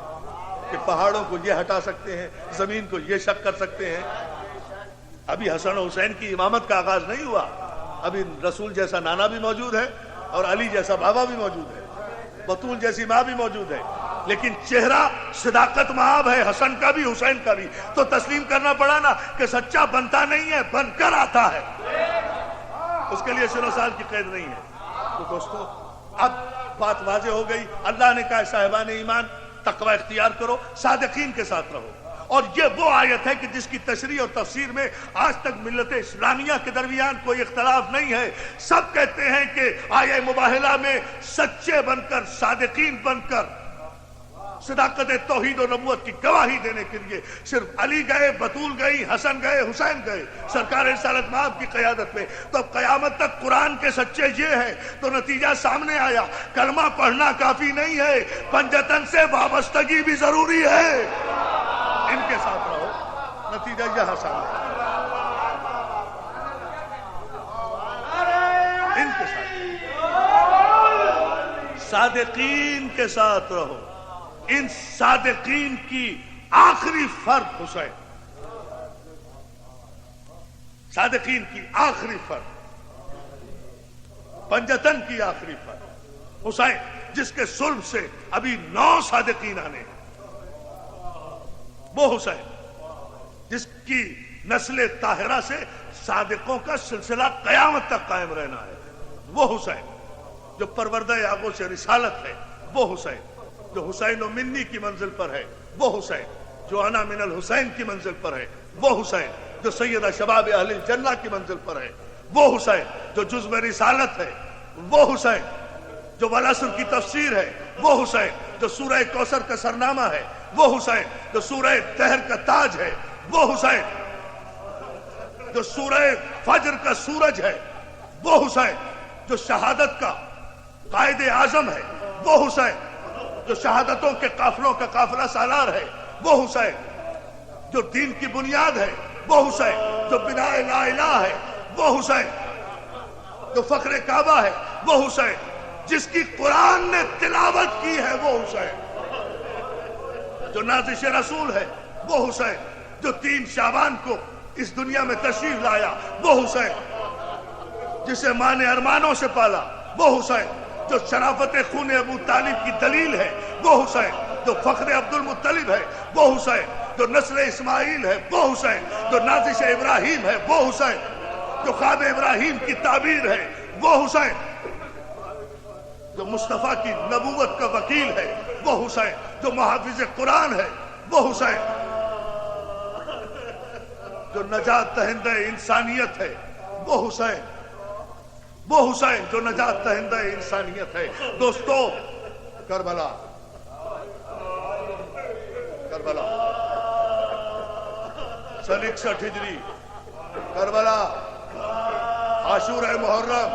کہ پہاڑوں کو یہ ہٹا سکتے ہیں, زمین کو یہ شک کر سکتے ہیں. ابھی حسن و حسین کی امامت کا آغاز نہیں ہوا, ابھی رسول جیسا نانا بھی موجود ہے اور علی جیسا بابا بھی موجود ہے, بطول جیسی ماں بھی موجود ہے, لیکن چہرہ صداقت مآب ہے, حسن کا بھی حسین کا بھی. تو تسلیم کرنا پڑا نا کہ سچا بنتا نہیں ہے, بن کر آتا ہے, اس کے لیے 100 سال کی قید نہیں ہے. تو دوستو اب بات واضح ہو گئی. اللہ نے کہا صاحبان ایمان تقوی اختیار کرو, صادقین کے ساتھ رہو. اور یہ وہ آیت ہے کہ جس کی تشریح اور تفسیر میں آج تک ملت اسلامیہ کے درمیان کوئی اختلاف نہیں ہے. سب کہتے ہیں کہ آیہ مباہلہ میں سچے بن کر, صادقین بن کر صداقت توحید و نبوت کی گواہی دینے کے لیے صرف علی گئے، بطول گئی، حسن گئے، حسین گئے سرکار رسالت مآب کی قیادت میں، تو اب قیامت تک قرآن کے سچے یہ ہیں، تو نتیجہ سامنے آیا، کلمہ پڑھنا کافی نہیں ہے، پنجتن سے وابستگی بھی ضروری ہے۔ ان کے ساتھ رہو، نتیجہ یہاں سامنے آیا۔ ان کے ساتھ صادقین کے ساتھ رہو۔ ان صادقین کی آخری فرد حسین، صادقین کی آخری فرد، پنجتن کی آخری فرد حسین، جس کے صلب سے ابھی 9 صادقین آنے ہیں، وہ حسین جس کی نسل طاہرہ سے صادقوں کا سلسلہ قیامت تک قائم رہنا ہے، وہ حسین جو پروردہ آغوش سے رسالت ہے، وہ حسین جو حسین و منی کی منزل پر ہے، وہ حسین جو انا من الحسین کی منزل پر ہے، وہ حسین جو سیدہ شباب اہل الجنہ کی منزل پر ہے، وہ حسین جو جزو رسالت ہے، وہ حسین جو والعصر کی تفسیر ہے، وہ حسین جو سورہ کوثر کا سرنامہ ہے، وہ حسین جو سورہ دہر کا تاج ہے، وہ حسین جو سورہ فجر کا سورج ہے، وہ حسین جو شہادت کا قائد اعظم ہے، وہ حسین جو شہادتوں کے قافلوں کا قافلہ سالار ہے، وہ حسین جو دین کی بنیاد ہے، وہ حسین جو بناء لا الہ ہے، وہ حسین جو فخر کعبہ ہے، وہ حسین جس کی قرآن نے تلاوت کی ہے، وہ حسین جو نازش رسول ہے، وہ حسین جو 3 شعبان کو اس دنیا میں تشریف لایا، وہ حسین جسے ماں نے ارمانوں سے پالا، وہ حسین جو شرافت خون ابو طالب کی دلیل ہے، وہ حسین جو فخر عبد المطلب ہے، وہ حسین جو نسل اسماعیل ہے، وہ حسین جو نازش ابراہیم ہے، وہ حسین جو خواب ابراہیم کی تعبیر ہے، وہ حسین جو مصطفیٰ کی نبوت کا وکیل ہے، وہ حسین جو محافظ قرآن ہے، وہ حسین جو نجات دہندہ انسانیت ہے، وہ حسین جو نجات دہندہ انسانیت ہے۔ دوستو، کربلا سن 61 ہجری، کربلا عاشورہ محرم،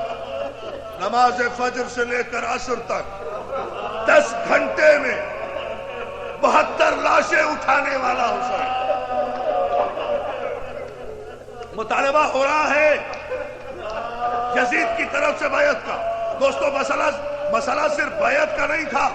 نماز فجر سے لے کر عصر تک 10 گھنٹے میں 72 لاشیں اٹھانے والا حسین۔ مطالبہ ہو رہا ہے یزید کی طرف سے بیعت کا۔ دوستو، مسئلہ صرف بیعت کا نہیں تھا۔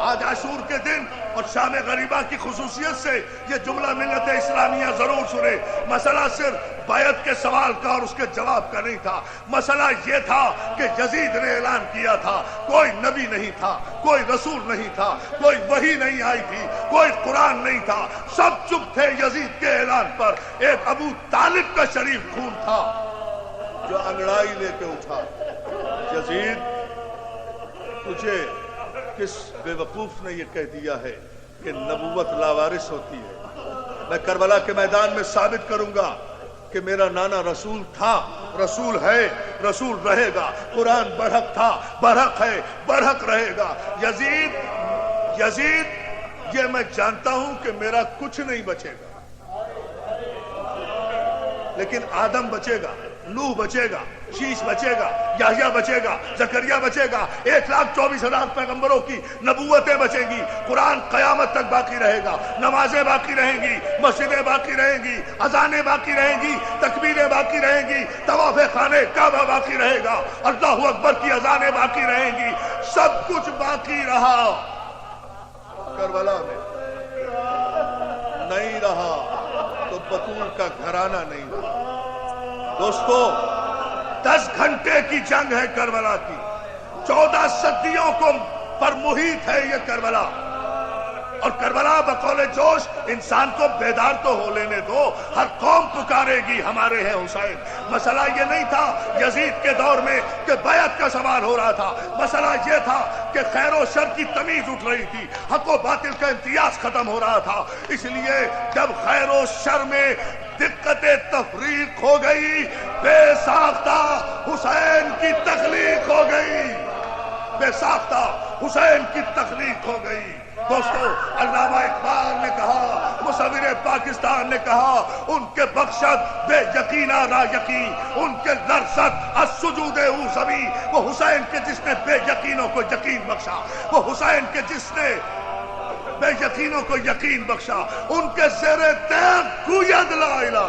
آج عاشور کے دن اور شام غریبہ کی خصوصیت سے یہ جملہ ملت اسلامیہ ضرور سنے، مسئلہ صرف بیعت کے سوال کا اور اس کے جواب کا نہیں تھا۔ مسئلہ یہ تھا کہ یزید نے اعلان کیا تھا، کوئی نبی نہیں تھا، کوئی رسول نہیں تھا، کوئی وحی نہیں آئی تھی، کوئی قرآن نہیں تھا، سب چپ تھے یزید کے اعلان پر۔ ایک ابو طالب کا شریف خون تھا جو انگڑائی لے کے اٹھا، یزید تجھے کس بے وقوف نے یہ کہہ دیا ہے کہ نبوت لاوارث ہوتی ہے؟ میں کربلا کے میدان میں ثابت کروں گا کہ میرا نانا رسول تھا، رسول ہے، رسول رہے گا۔ قرآن برحق تھا، برحق ہے، برحق رہے گا۔ یزید یہ میں جانتا ہوں کہ میرا کچھ نہیں بچے گا، لیکن آدم بچے گا، نوح بچے گا، شیش بچے گا، یحییٰ بچے گا، زکریا بچے گا، 1,24,000 پیغمبروں کی نبوتیں بچیں گی۔ قرآن قیامت تک باقی رہے گا، نمازیں باقی رہیں گی، مسجدیں باقی رہیں گی، اذانیں باقی رہیں گی، تکبیریں باقی رہیں گی، طواف خانہ کعبہ باقی رہے گا، اللہ اکبر کی اذانیں باقی رہیں گی، سب کچھ باقی رہا۔ کربلا میں نہیں رہا تو بطول کا گھرانہ نہیں رہا۔ دوستو، 10 گھنٹے کی جنگ ہے کربلا کی، 14 صدیوں کو پر محیط ہے یہ کربلا، اور کربلا بقول جوش انسان کو بیدار تو ہو لینے دو، ہر قوم پکارے گی ہمارے ہیں حسین۔ مسئلہ یہ نہیں تھا یزید کے دور میں کہ بیعت کا سوال ہو رہا تھا، مسئلہ یہ تھا کہ خیر و شر کی تمیز اٹھ رہی تھی، حق و باطل کا امتیاز ختم ہو رہا تھا۔ اس لیے جب خیر و شر میں دقت تفریق ہو گئی، بے ساختہ حسین کی تخلیق ہو گئی، بے ساختہ حسین کی تخلیق ہو گئی۔ دوستو علامہ اقبال نے کہا، مصور پاکستان نے کہا، ان کے بخشت بے یقینا را یقین، ان کے لرزت السجود او زمین، وہ حسین کے جس نے بے یقینوں کو یقین بخشا، وہ حسین کے جس نے بے یقینوں کو یقین بخشا، ان کے زیر تیغ گوید لا الہ،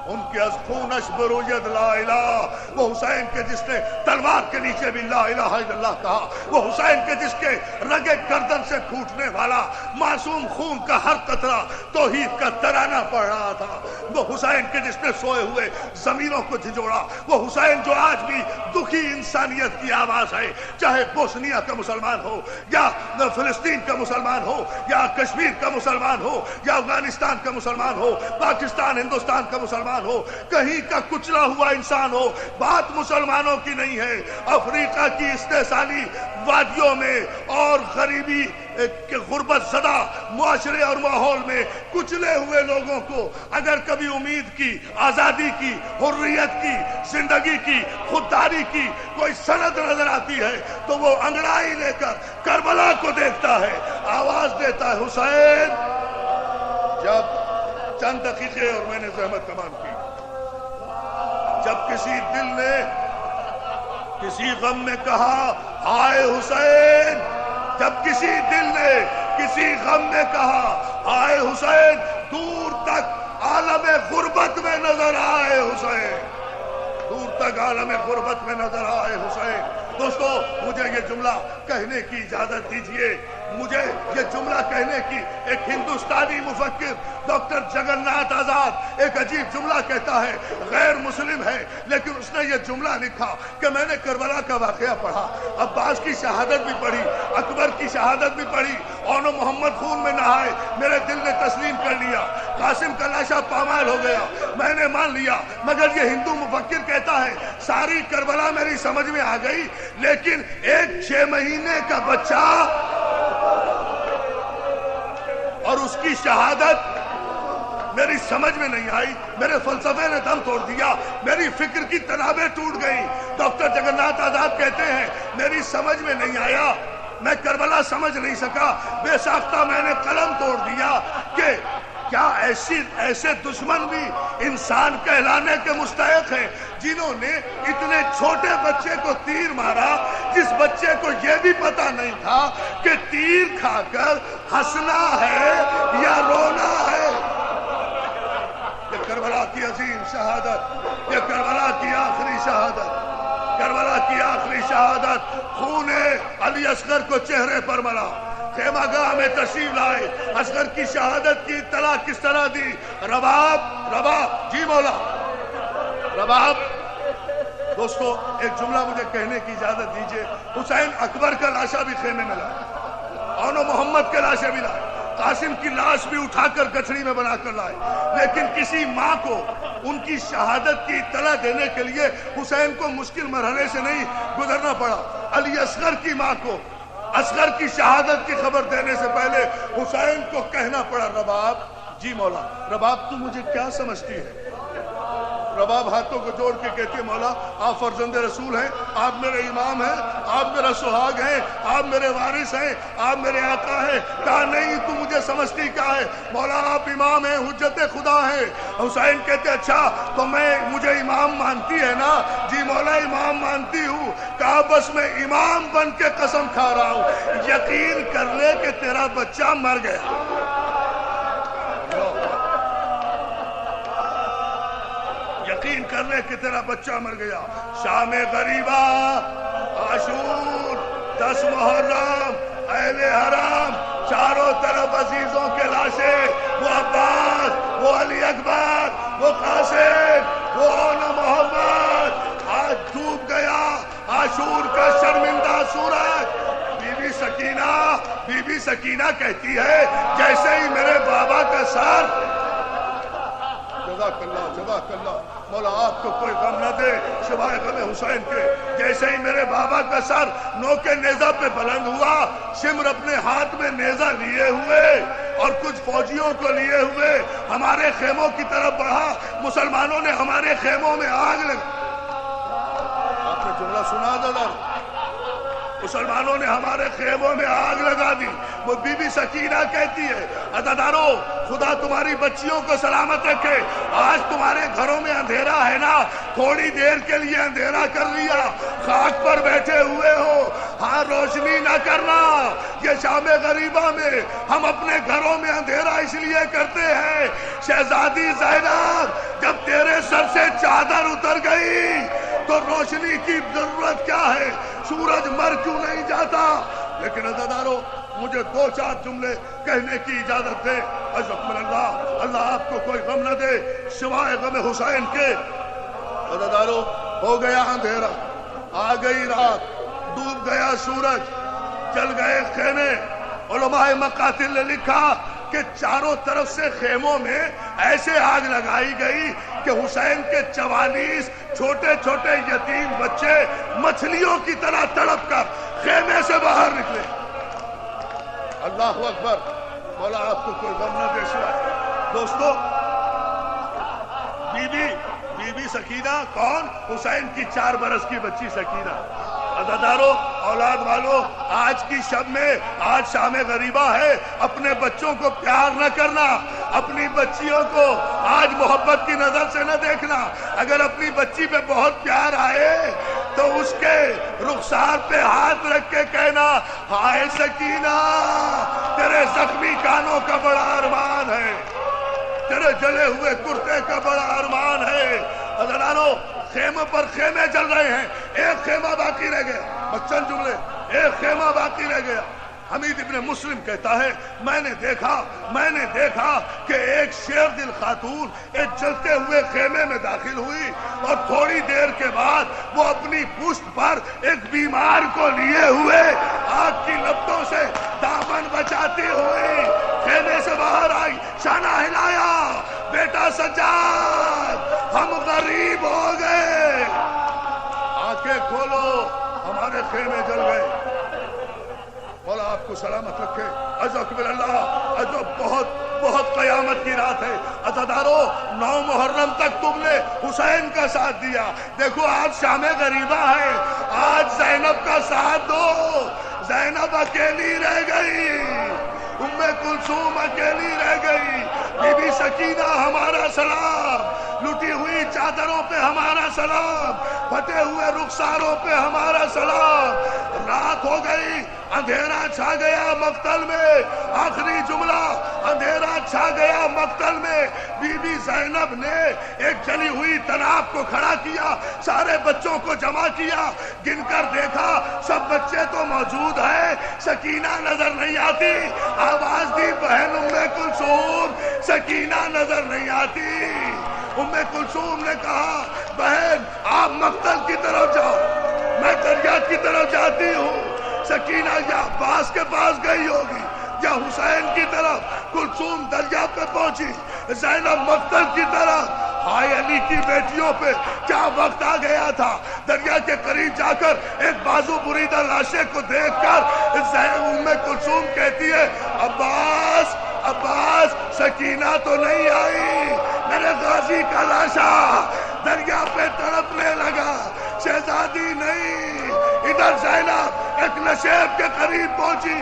ان کے از خونش بروید لا الہ، وہ حسین کے جس نے تلوار کے نیچے بھی لا الہ الا اللہ کہا، وہ حسین کے جس کے رگے گردن سے پھوٹنے والا معصوم خون کا ہر قطرہ توحید کا ترانہ پڑھ رہا تھا، وہ حسین کے جس نے سوئے ہوئے زمینوں کو جھنجھوڑا، وہ حسین جو آج بھی دکھی انسانیت کی آواز ہے، چاہے بوسنیا کا مسلمان ہو یا فلسطین کا مسلمان ہو یا کشمیر کا مسلمان ہو یا افغانستان کا مسلمان ہو، پاکستان ہندوستان کا مسلمان ہو، کہیں کا کچلا ہوا انسان ہو، بات مسلمانوں کی نہیں ہے۔ افریقہ کی استحصالی وادیوں میں اور غریبی کے غربت زدہ معاشرے اور ماحول میں کچلے ہوئے لوگوں کو اگر کبھی امید کی، آزادی کی، حریت کی، زندگی کی، خودداری کی کوئی سند نظر آتی ہے تو وہ انگڑائی لے کر کربلا کو دیکھتا ہے، آواز دیتا ہے حسین۔ جب چند دقیقے اور میں نے زحمت کمان کی، جب کسی دل نے کسی غم میں کہا آئے حسین، جب کسی دل نے کسی غم میں کہا آئے حسین، دور تک عالم غربت میں نظر آئے حسین، دور تک عالم غربت میں نظر آئے حسین۔ دوستو مجھے یہ جملہ کہنے کی اجازت دیجئے، مجھے یہ جملہ کہنے کی، ایک ہندوستانی مفکر ڈاکٹر جگن ناتھ آزاد ایک عجیب جملہ کہتا ہے، غیر مسلم ہے لیکن اس نے یہ جملہ لکھا کہ میں نے کربلا کا واقعہ پڑھا، عباس کی شہادت بھی پڑھی، اکبر کی شہادت بھی پڑھی، اون و محمد خون میں نہائے، میرے دل نے تسلیم کر لیا، قاسم کا لاشا پامال ہو گیا، میں نے مان لیا، مگر یہ ہندو مفکر کہتا ہے ساری کربلا میری سمجھ میں آ گئی لیکن ایک 6 مہینے کا بچہ اور اس کی شہادت میری سمجھ میں نہیں آئی، میرے فلسفے نے دم توڑ دیا، میری فکر کی تنابیں ٹوٹ گئی۔ ڈاکٹر جگن ناتھ آزاد کہتے ہیں میری سمجھ میں نہیں آیا، میں کربلا سمجھ نہیں سکا، بے ساختہ میں نے قلم توڑ دیا کہ کیا ایسے دشمن بھی انسان کہلانے کے مستحق ہیں جنہوں نے اتنے چھوٹے بچے کو تیر مارا، جس بچے کو یہ بھی پتا نہیں تھا کہ تیر کھا کر ہنسنا ہے یا رونا ہے۔ یہ کربلا کی عظیم شہادت، یہ کربلا کی آخری شہادت، کربلا کی آخری شہادت، خون علی اصغر کو چہرے پر ملا، خیمہ گاہ میں تشریف لائے، اصغر کی شہادت کی اطلاع کس طرح دی؟ رباب جی مولا رباب۔ دوستو ایک جملہ مجھے کہنے کی اجازت دیجئے، حسین اکبر کا لاشا بھی خیمے میں لائے، اون و محمد کے لاشے بھی لائے، قاسم کی لاش بھی اٹھا کر گٹھڑی میں بنا کر لائے، لیکن کسی ماں کو ان کی شہادت کی اطلاع دینے کے لیے حسین کو مشکل مرحلے سے نہیں گزرنا پڑا۔ علی اصغر کی ماں کو اصغر کی شہادت کی خبر دینے سے پہلے حسین کو کہنا پڑا رباب جی مولا۔ رباب تو مجھے کیا سمجھتی ہے؟ رباب ہاتھوں کو جوڑ کے کہتے مولا آپ فرزند رسول ہیں، آپ میرے امام ہیں، آپ میرا سہاگ ہیں، آپ میرے وارث ہیں، آپ میرے آقا ہیں۔ کہا نہیں تو مجھے سمجھتی کیا ہے؟ مولا آپ امام ہیں، حجت خدا ہیں۔ حسین کہتے اچھا تو مجھے امام مانتی ہے نا؟ جی مولا امام مانتی ہوں۔ کہا بس میں امام بن کے قسم کھا رہا ہوں، یقین کر لے کہ تیرا بچہ مر گیا۔ یقین کر لے کہ تیرا بچہ مر گیا۔ شام غریبہ، عاشور، 10 محرم، اہل حرام، چاروں طرف عزیزوں کے لاشے، وہ عباس، وہ علی اکبر، وہ قاسم، وہ اون محمد، آج ڈوب گیا عاشور کا شرمندہ سورج۔ بی بی سکینہ کہتی ہے جیسے ہی میرے بابا کا سر، جزاک اللہ مولا آپ کو کوئی غم نہ دے سوائے غم حسین کے، جیسے ہی میرے بابا کا سر نوک نیزہ پہ بلند ہوا، شمر اپنے ہاتھ میں نیزہ لیے ہوئے اور کچھ فوجیوں کو لیے ہوئے ہمارے خیموں کی طرف بڑھا، مسلمانوں نے ہمارے خیموں میں آگ لگا۔ آپ نے جملہ سنا دادا؟ مسلمانوں نے ہمارے خیموں میں آگ لگا دی. وہ بی بی سکینہ کہتی ہے عزادارو خدا تمہاری بچیوں کو سلامت رکھے. آج تمہارے گھروں میں اندھیرا ہے نا, تھوڑی دیر کے لیے اندھیرا کر لیا, خاک پر بیٹھے ہوئے ہو, ہاں روشنی نہ کرنا. یہ شام غریبہ میں ہم اپنے گھروں میں اندھیرا اس لیے کرتے ہیں. شہزادی زینب جب تیرے سر سے چادر اتر گئی تو روشنی کی ضرورت کیا ہے؟ سورج مر کیوں نہیں جاتا؟ لیکن عزادارو مجھے 2-4 جملے کہنے کی اجازت دے. عزکم اللہ, اللہ آپ کو کوئی غم نہ دے سوائے غم حسین کے. عزادارو ہو گیا اندھیرا, آ گئی رات, ڈوب گیا سورج, جل گئے خیمے. علماء مقاتل نے لکھا کہ چاروں طرف سے خیموں میں ایسے آگ لگائی گئی کہ حسین کے 44 چھوٹے چھوٹے یتیم بچے مچھلیوں کی طرح تڑپ کر خیمے سے باہر نکلے. اللہ اکبر. مولا آپ کو کوئی غم نہ دے سوائے. دوستو بی بی سکینہ کون؟ حسین کی 4 برس کی بچی سکینہ. عزادارو اولاد والو, آج کی شب میں, آج شام غریبہ ہے, اپنے بچوں کو پیار نہ کرنا, اپنی بچیوں کو آج محبت کی نظر سے نہ دیکھنا. اگر اپنی بچی پہ بہت پیار آئے تو اس کے رخسار پہ ہاتھ رکھ کے کہنا ہائے سکینہ تیرے زخمی کانوں کا بڑا ارمان ہے, تیرے جلے ہوئے کرتے کا بڑا ارمان ہے. عزادارو خیمے پر خیمے جل رہے ہیں, ایک خیمہ باقی رہ گیا. بچن جملے, ایک خیمہ باقی رہ گیا. حمید ابن مسلم کہتا ہے میں نے دیکھا کہ ایک شیر دل خاتون ایک جلتے ہوئے خیمے میں داخل ہوئی اور تھوڑی دیر کے بعد وہ اپنی پشت پر ایک بیمار کو لیے ہوئے آگ کی لپٹوں سے دامن بچاتی ہوئی خیمے سے باہر آئی. شانہ ہلایا, بیٹا سجاد ہم غریب ہو گئے, آنکھیں کھولو ہمارے خیمے جل گئے. مولا آپ کو سلامت رکھے. عزکم اللہ. جو بہت قیامت کی رات ہے. عزادارو 9 محرم تک تم نے حسین کا ساتھ دیا. دیکھو آج شام غریبہ ہے, آج زینب کا ساتھ دو. زینب اکیلی رہ گئی, ام کلثوم اکیلی رہ گئی. بی بی سکینہ ہمارا سلام, لٹی ہوئی چادروں پہ ہمارا سلام, پھٹے ہوئے رخساروں پہ ہمارا سلام. رات ہو گئی, اندھیرا چھا گیا مقتل میں. آخری جملہ, اندھیرا چھا گیا مقتل میں. بی بی زینب نے ایک جلی ہوئی تناب کو کھڑا کیا, سارے بچوں کو جمع کیا, گن کر دیکھا سب بچے تو موجود ہیں, سکینہ نظر نہیں آتی. آواز دی بہن ام کلثوم, سکینہ نظر نہیں آتی. ام کلثوم نے کہا بہن آپ مقتل کی طرف جاؤ, میں دریا کی طرف جاتی ہوں. سکینہ یا عباس کے پاس گئی ہوگی یا حسین کی طرف. کلثوم دریا پہ پہنچی, زینب مقتل کی طرف. ہائے علی کی بیٹیوں پہ کیا وقت آ گیا تھا. دریا کے قریب جا کر ایک بازو بریدہ لاشے کو دیکھ کر ام کلثوم کہتی ہے عباس سکینہ تو نہیں آئی, میرے غازی کا لاشا دریا پہ تڑپنے لگا, شہزادی نہیں. ادھر زینب ایک نشیب کے قریب پہنچی,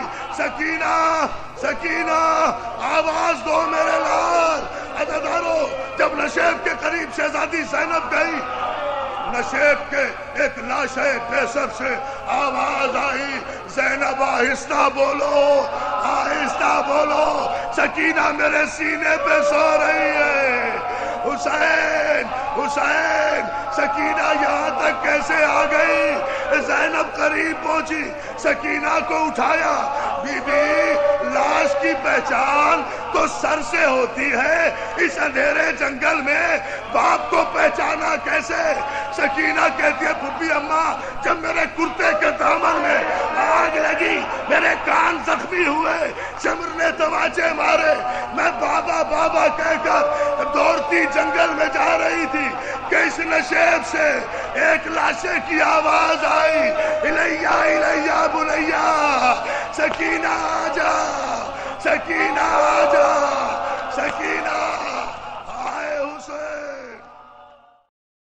سکینہ آواز دو میرے لال. عزادارو جب نشیب کے قریب شہزادی زینب گئی, نشیب کے ایک لاشے قیصر سے آواز آئی زینب آہستہ بولو, آہستہ بولو, سکینہ میرے سینے پہ سو رہی ہے. حسین سکینہ یہاں تک کیسے آ گئی؟ زینب قریب پہنچی, سکینہ کو اٹھایا. بی بی لاش کی پہچان تو سر سے ہوتی ہے, اس اندھیرے جنگل میں باپ کو پہچانا کیسے؟ سکینہ کہتی ہے پھپھی اماں جب میرے کرتے کے دامن میں آگ لگی, میرے کان زخمی ہوئے, شمر نے تماچے مارے, میں بابا بابا کہہ کر دوڑتی جنگل میں جا رہی تھی کہ اس نشیب سے ایک لاشے کی آواز آئی, الیہ الیہ بنیا, سکینہ آجا, سکینہ آجا.